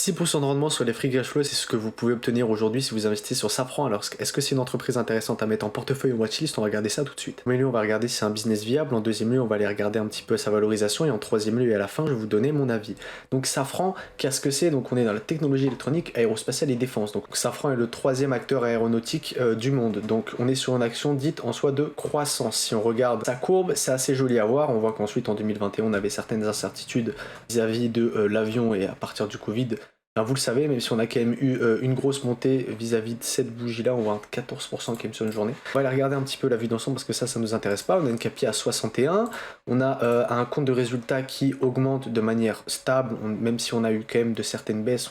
6% de rendement sur les free cash flow, c'est ce que vous pouvez obtenir aujourd'hui si vous investissez sur Safran. Alors, est-ce que c'est une entreprise intéressante à mettre en portefeuille ou watchlist? On va regarder ça tout de suite. En premier lieu, on va regarder si c'est un business viable. En deuxième lieu, on va aller regarder un petit peu sa valorisation. Et en troisième lieu et à la fin, je vais vous donner mon avis. Donc, Safran, qu'est-ce que c'est? Donc, on est dans la technologie électronique, aérospatiale et défense. Donc, Safran est le troisième acteur aéronautique du monde. Donc, on est sur une action dite en soi de croissance. Si on regarde sa courbe, c'est assez joli à voir. On voit qu'ensuite, en 2021, on avait certaines incertitudes vis-à-vis de l'avion et à partir du Covid. Alors vous le savez, même si on a quand même eu une grosse montée vis-à-vis de cette bougie-là, on voit un 14% quand même sur une journée. On va aller regarder un petit peu la vue d'ensemble parce que ça nous intéresse pas. On a une CAPI à 61, on a un compte de résultats qui augmente de manière stable, même si on a eu quand même de certaines baisses,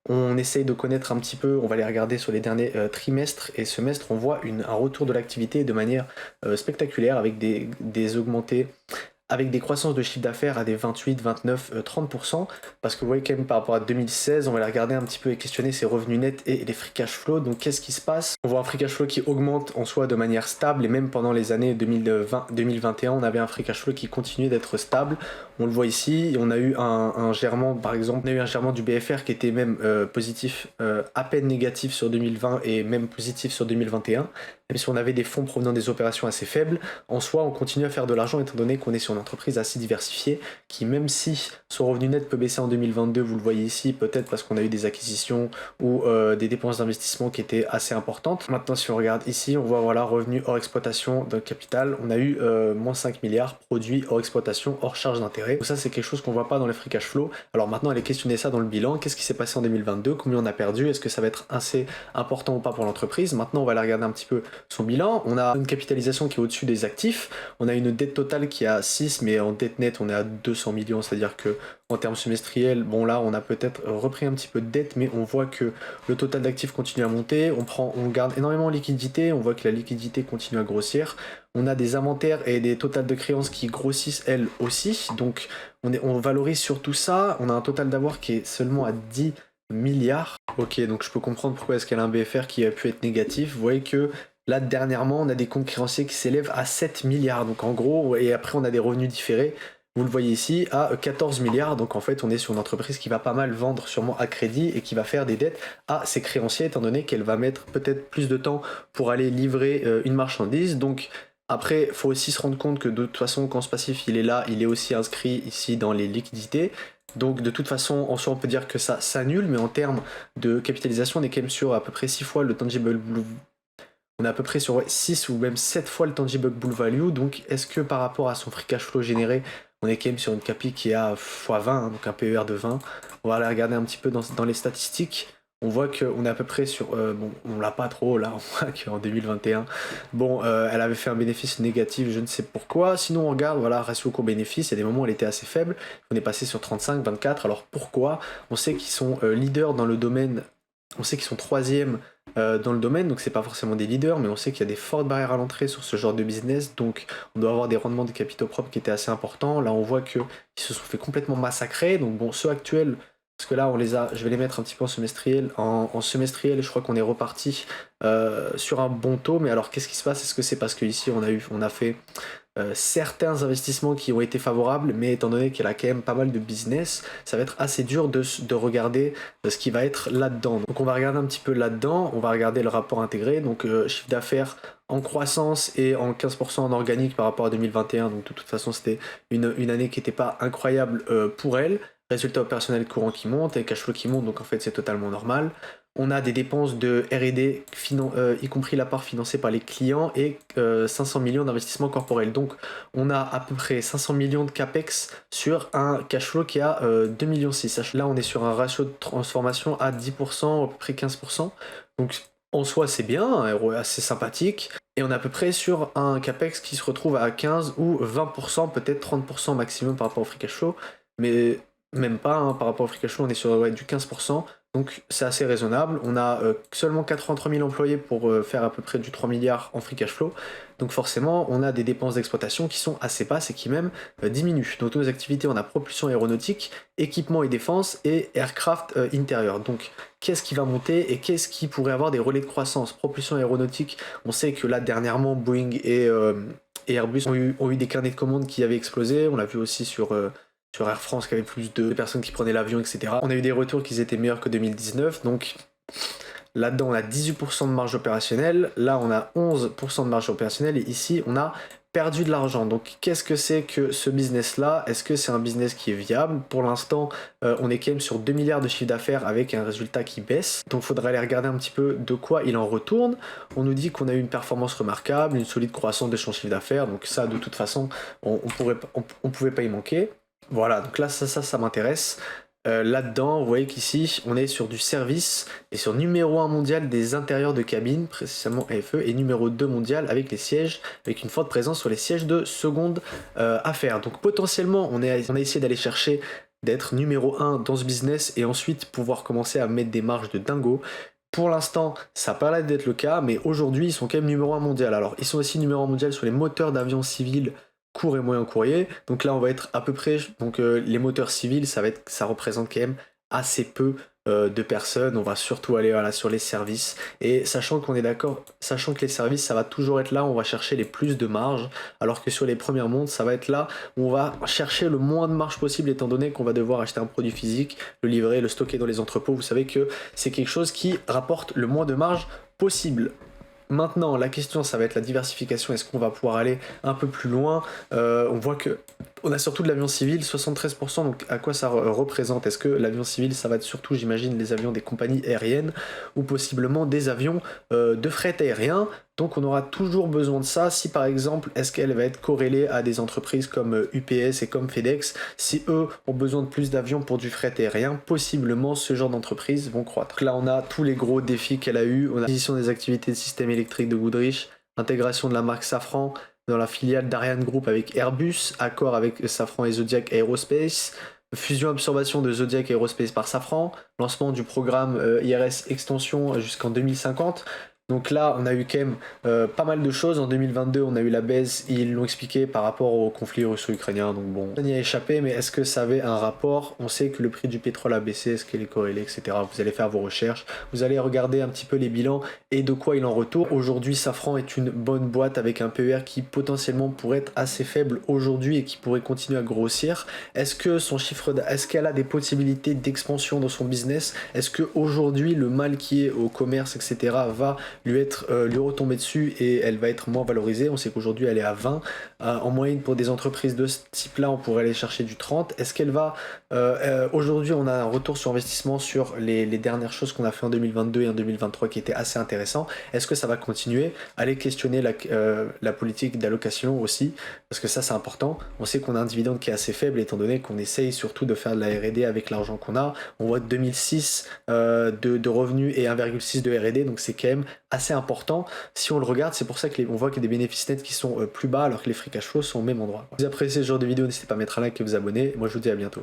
on essaye de connaître un petit peu, on va aller regarder sur les derniers trimestres et semestres, on voit un retour de l'activité de manière spectaculaire avec des augmentés, avec des croissances de chiffre d'affaires à des 28, 29, 30%, parce que vous voyez quand même par rapport à 2016, on va aller regarder un petit peu et questionner ses revenus nets et les free cash flow. Donc qu'est-ce qui se passe? On voit un free cash flow qui augmente en soi de manière stable, et même pendant les années 2020-2021, on avait un free cash flow qui continuait d'être stable. On le voit ici, on a eu un germent, par exemple, on a eu un germent du BFR qui était même positif, à peine négatif sur 2020 et même positif sur 2021. Même si on avait des fonds provenant des opérations assez faibles, en soi, on continue à faire de l'argent étant donné qu'on est sur une entreprise assez diversifiée qui, même si son revenu net peut baisser en 2022, vous le voyez ici, peut-être parce qu'on a eu des acquisitions ou des dépenses d'investissement qui étaient assez importantes. Maintenant, si on regarde ici, on voit voilà, revenu hors exploitation de capital, on a eu moins 5 milliards produits hors exploitation, hors charge d'intérêt. Donc ça, c'est quelque chose qu'on voit pas dans les free cash flow. Alors maintenant, allez questionner ça dans le bilan. Qu'est-ce qui s'est passé en 2022? Combien on a perdu? Est-ce que ça va être assez important ou pas pour l'entreprise? Maintenant, on va aller regarder un petit peu son bilan. On a une capitalisation qui est au-dessus des actifs. On a une dette totale qui est à 6, mais en dette nette, on est à 200 millions. C'est-à-dire que en termes semestriels, bon là, on a peut-être repris un petit peu de dette, mais on voit que le total d'actifs continue à monter. On garde énormément de liquidité. On voit que la liquidité continue à grossir. On a des inventaires et des totales de créances qui grossissent elles aussi. Donc on valorise sur tout ça. On a un total d'avoir qui est seulement à 10 milliards. Ok, donc je peux comprendre pourquoi est-ce qu'elle a un BFR qui a pu être négatif. Vous voyez que là, dernièrement, on a des comptes créanciers qui s'élèvent à 7 milliards. Donc en gros, et après on a des revenus différés. Vous le voyez ici, à 14 milliards. Donc en fait, on est sur une entreprise qui va pas mal vendre sûrement à crédit et qui va faire des dettes à ses créanciers, étant donné qu'elle va mettre peut-être plus de temps pour aller livrer une marchandise. Donc après, il faut aussi se rendre compte que de toute façon, quand ce passif il est là, il est aussi inscrit ici dans les liquidités. Donc de toute façon, en soi, on peut dire que ça s'annule, mais en termes de capitalisation, on est quand même sur à peu près 6 fois le tangible blue. On est à peu près sur 6 ou même 7 fois le tangible book value. Donc est-ce que par rapport à son free cash flow généré, on est quand même sur une CAPI qui est à x20, hein, donc un PER de 20. On va aller regarder un petit peu dans les statistiques. On voit qu'on est à peu près sur... bon, on l'a pas trop, là, on voit qu'en 2021, bon, elle avait fait un bénéfice négatif, je ne sais pourquoi. Sinon, on regarde, voilà, ratio coût-bénéfice, il y a des moments où elle était assez faible. On est passé sur 35, 24, alors pourquoi? On sait qu'ils sont leaders dans le domaine, on sait qu'ils sont troisième dans le domaine, donc c'est pas forcément des leaders, mais on sait qu'il y a des fortes barrières à l'entrée sur ce genre de business, donc on doit avoir des rendements de capitaux propres qui étaient assez importants. Là, on voit qu'ils se sont fait complètement massacrer, donc bon, ceux actuels, parce que là, je vais les mettre un petit peu en semestriel. En semestriel, je crois qu'on est reparti sur un bon taux, mais alors qu'est-ce qui se passe? Est-ce que c'est parce qu'ici, on a fait certains investissements qui ont été favorables, mais étant donné qu'elle a quand même pas mal de business, ça va être assez dur de regarder ce qui va être là-dedans. Donc on va regarder un petit peu là-dedans, on va regarder le rapport intégré, donc chiffre d'affaires en croissance et en 15% en organique par rapport à 2021, donc de toute façon c'était une année qui n'était pas incroyable pour elle. Résultat opérationnel courant qui monte et cash flow qui monte, donc en fait c'est totalement normal. On a des dépenses de R&D, y compris la part financée par les clients, et 500 millions d'investissements corporels. Donc on a à peu près 500 millions de CAPEX sur un cash flow qui a 2,6 millions. Là on est sur un ratio de transformation à 10%, à peu près 15%. Donc en soi c'est bien, un ROE assez sympathique. Et on est à peu près sur un CAPEX qui se retrouve à 15 ou 20%, peut-être 30% maximum par rapport au free cash flow. Mais même pas, hein, par rapport au free cash flow, on est sur du 15%. Donc c'est assez raisonnable. On a seulement 83 000 employés pour faire à peu près du 3 milliards en free cash flow. Donc forcément, on a des dépenses d'exploitation qui sont assez basses et qui même diminuent. Dans toutes nos activités, on a propulsion aéronautique, équipement et défense et aircraft intérieur. Donc qu'est-ce qui va monter et qu'est-ce qui pourrait avoir des relais de croissance? Propulsion aéronautique, on sait que là dernièrement, Boeing et Airbus ont eu des carnets de commandes qui avaient explosé. On l'a vu aussi sur sur Air France qui avait plus de personnes qui prenaient l'avion, etc. On a eu des retours qui étaient meilleurs que 2019, donc là-dedans on a 18% de marge opérationnelle, là on a 11% de marge opérationnelle et ici on a perdu de l'argent. Donc qu'est-ce que c'est que ce business là? Est-ce que c'est un business qui est viable? Pour l'instant on est quand même sur 2 milliards de chiffre d'affaires avec un résultat qui baisse, donc il faudrait aller regarder un petit peu de quoi il en retourne. On nous dit qu'on a eu une performance remarquable, une solide croissance de son chiffre d'affaires, donc ça de toute façon on pouvait pas y manquer. Voilà, donc là ça m'intéresse. Là-dedans, vous voyez qu'ici, on est sur du service et sur numéro 1 mondial des intérieurs de cabine, précisément AFE, et numéro 2 mondial avec les sièges, avec une forte présence sur les sièges de seconde affaire. Donc potentiellement, on a essayé d'aller chercher d'être numéro 1 dans ce business et ensuite pouvoir commencer à mettre des marges de dingo. Pour l'instant, ça paraît d'être le cas, mais aujourd'hui, ils sont quand même numéro 1 mondial. Alors, ils sont aussi numéro 1 mondial sur les moteurs d'avions civils court et moyen courrier. Donc là, on va être à peu près, donc les moteurs civils, ça représente quand même assez peu de personnes. On va surtout aller voilà, sur les services. Et sachant qu'on est d'accord, sachant que les services, ça va toujours être là où on va chercher les plus de marge, alors que sur les premières montres, ça va être là où on va chercher le moins de marge possible, étant donné qu'on va devoir acheter un produit physique, le livrer, le stocker dans les entrepôts. Vous savez que c'est quelque chose qui rapporte le moins de marge possible. Maintenant, la question, ça va être la diversification. Est-ce qu'on va pouvoir aller un peu plus loin? On voit que on a surtout de l'avion civil, 73%, donc à quoi ça représente? Est-ce que l'avion civil, ça va être surtout, j'imagine, les avions des compagnies aériennes ou possiblement des avions de fret aérien? Donc on aura toujours besoin de ça. Si par exemple, est-ce qu'elle va être corrélée à des entreprises comme UPS et comme FedEx? Si eux ont besoin de plus d'avions pour du fret aérien, possiblement ce genre d'entreprises vont croître. Donc là on a tous les gros défis qu'elle a eu. On a l'acquisition des activités de système électrique de Goodrich, intégration de la marque Safran dans la filiale d'Ariane Group avec Airbus, accord avec Safran et Zodiac Aerospace, fusion-absorption de Zodiac Aerospace par Safran, lancement du programme IRS Extension jusqu'en 2050. Donc là, on a eu quand même pas mal de choses. En 2022, on a eu la baisse, ils l'ont expliqué par rapport au conflit russo-ukrainien. Donc bon, on y a échappé, mais est-ce que ça avait un rapport? On sait que le prix du pétrole a baissé, est-ce qu'il est corrélé, etc. Vous allez faire vos recherches, vous allez regarder un petit peu les bilans et de quoi il en retourne. Aujourd'hui, Safran est une bonne boîte avec un PER qui potentiellement pourrait être assez faible aujourd'hui et qui pourrait continuer à grossir. Est-ce que son est-ce qu'elle a des possibilités d'expansion dans son business? Est-ce que aujourd'hui le mal qui est au commerce, etc. va lui retomber dessus et elle va être moins valorisée? On sait qu'aujourd'hui elle est à 20. En moyenne pour des entreprises de ce type là on pourrait aller chercher du 30. Est-ce qu'elle va aujourd'hui on a un retour sur investissement sur les dernières choses qu'on a fait en 2022 et en 2023 qui était assez intéressant. Est-ce que ça va continuer? Aller questionner la politique d'allocation aussi, parce que ça c'est important. On sait qu'on a un dividende qui est assez faible étant donné qu'on essaye surtout de faire de la R&D avec l'argent qu'on a. On voit 2006 de revenus et 1,6 de R&D, donc c'est quand même assez important. Si on le regarde, c'est pour ça qu'on voit qu'il y a des bénéfices nets qui sont plus bas alors que les free cash flow sont au même endroit. Si vous appréciez ce genre de vidéo, n'hésitez pas à mettre un like et vous abonner. Moi je vous dis à bientôt.